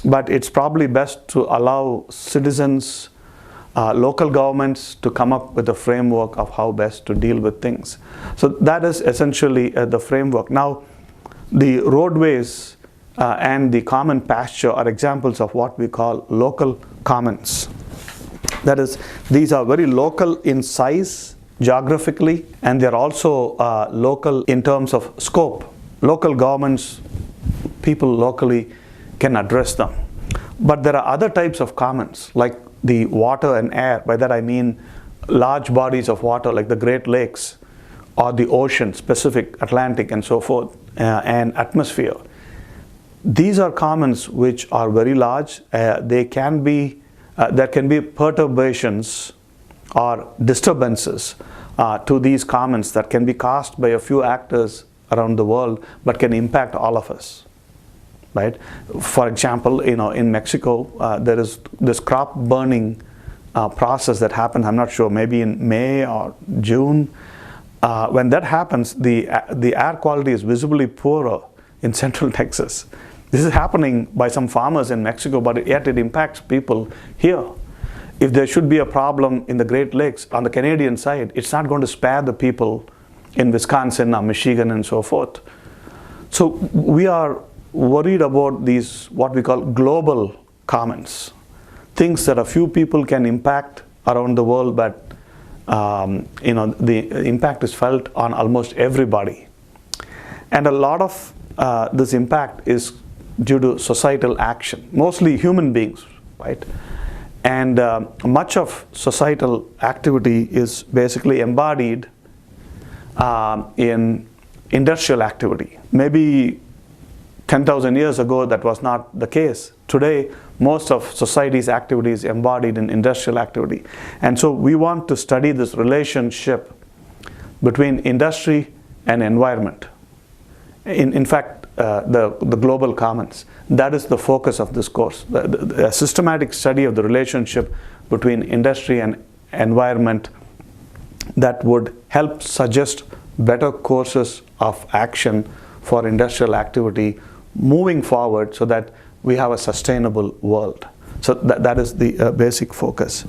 but it's probably best to allow citizens, local governments to come up with a framework of how best to deal with things. So that is essentially the framework. Now, the roadways and the common pasture are examples of what we call local commons. That is, these are very local in size, geographically, and they're also local in terms of scope. Local governments, people locally can address them. But there are other types of commons, like the water and air. By that I mean large bodies of water like the Great Lakes or the ocean, Pacific, Atlantic, and so forth, and atmosphere. These are commons which are very large. There can be perturbations or disturbances to these commons that can be caused by a few actors around the world, but can impact all of us. Right? For example, in Mexico, there is this crop burning process that happens. I'm not sure, maybe in May or June. When that happens, the air quality is visibly poorer in central Texas. This is happening by some farmers in Mexico, but yet it impacts people here. If there should be a problem in the Great Lakes on the Canadian side, it's not going to spare the people in Wisconsin or Michigan and so forth. So we are worried about these, what we call global commons, things that a few people can impact around the world, but the impact is felt on almost everybody. And a lot of this impact is due to societal action, mostly human beings, right? And much of societal activity is basically embodied in industrial activity. Maybe 10,000 years ago, that was not the case. Today, most of society's activity is embodied in industrial activity. And so we want to study this relationship between industry and environment. In fact, the global commons. That is the focus of this course. A systematic study of the relationship between industry and environment that would help suggest better courses of action for industrial activity moving forward so that we have a sustainable world. So that is the basic focus.